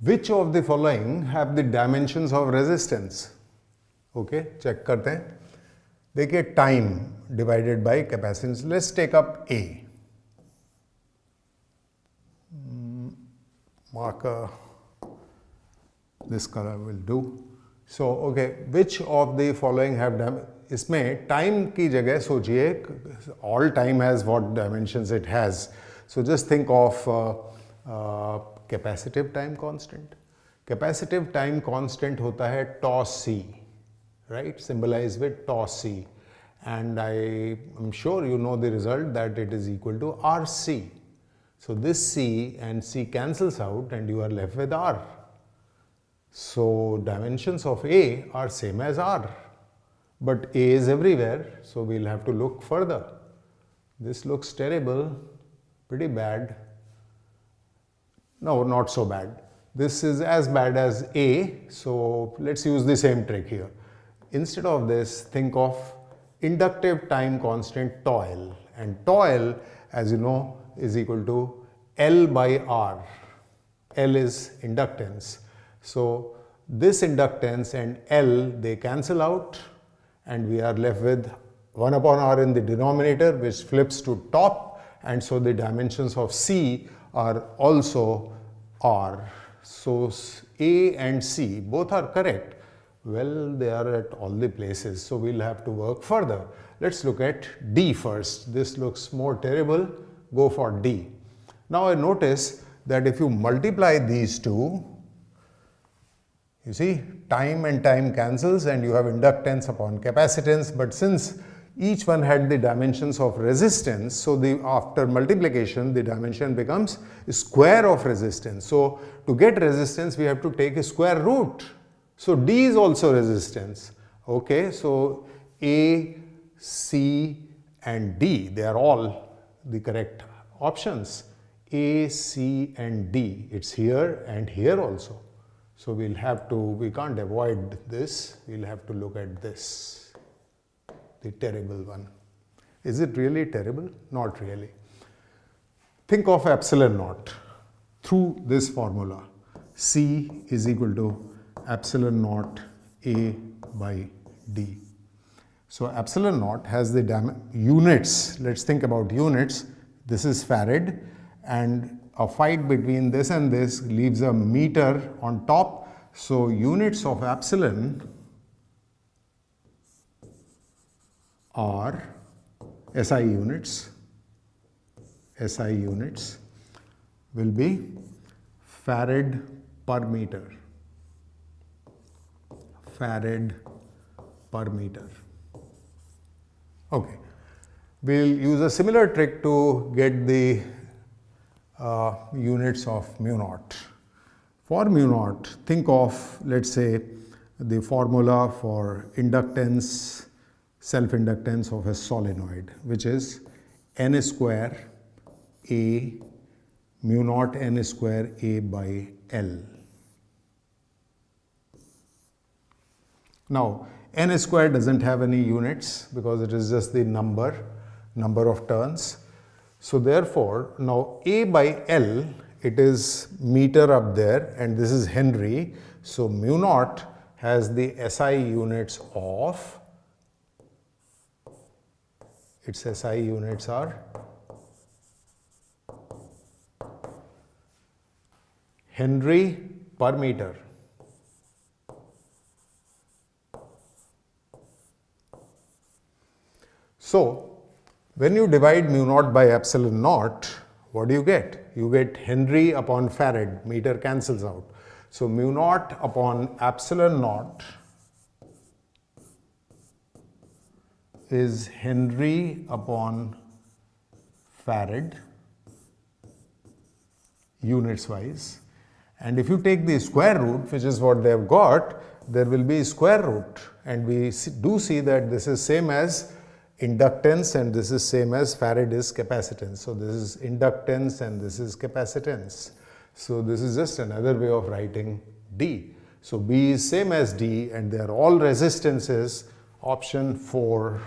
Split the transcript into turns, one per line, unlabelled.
Which of the following have the dimensions of resistance? Okay, check करते हैं. देखिए time divided by capacitance. Let's take up A. Marker, this color will do. So okay, which of the following have इसमें time की जगह सोचिए, all time has what dimensions it has. So just think of capacitive time constant. Capacitive time constant होता है tau c, right? Symbolized with tau c, and I am sure you know the result that it is equal to RC. So this C and C cancels out and you are left with R. So dimensions of A are same as R, but A is everywhere, so we'll have to look further. This looks terrible, pretty bad. No, not so bad. This is as bad as A, so let's use the same trick here. Instead of this, think of inductive time constant tau L, and tau L, as you know, is equal to L by R. L is inductance. So this inductance and L, they cancel out and we are left with 1 upon R in the denominator, which flips to top, and so the dimensions of C are also R. So A and C both are correct. Well, they are at all the places, so we'll have to work further. Let's look at D first. This looks more terrible. Go for D. Now I notice that if you multiply these two, you see time and time cancels and you have inductance upon capacitance, but since each one had the dimensions of resistance, so after multiplication the dimension becomes square of resistance. So to get resistance we have to take a square root. So D is also resistance. Okay, so A, C and D, they are all the correct options. A, C and D, it's here and here also. So we'll have to, we can't avoid this, we'll have to look at this, the terrible one. Is it really terrible? Not really. Think of epsilon naught through this formula. C is equal to epsilon naught A by D. So epsilon naught has the units. Let's think about units. This is farad, and a fight between this and this leaves a meter on top. So units of epsilon are SI units. SI units will be farad per meter. Farad per meter. Okay. We'll use a similar trick to get the units of mu naught. For mu naught, think of, let's say, the formula for inductance, self-inductance of a solenoid, which is n square A mu naught n square A by L. Now, n square doesn't have any units because it is just the number of turns. So therefore, now A by L, it is meter up there and this is Henry. So mu naught has the SI units of, its SI units are Henry per meter. So when you divide mu naught by epsilon naught, what do you get? You get Henry upon farad, meter cancels out. So mu naught upon epsilon naught is Henry upon farad, units wise. And if you take the square root, which is what they have got, there will be square root. And we do see that this is same as inductance and this is same as farad is capacitance. So this is inductance and this is capacitance. So this is just another way of writing D. So B is same as D and they are all resistances. Option 4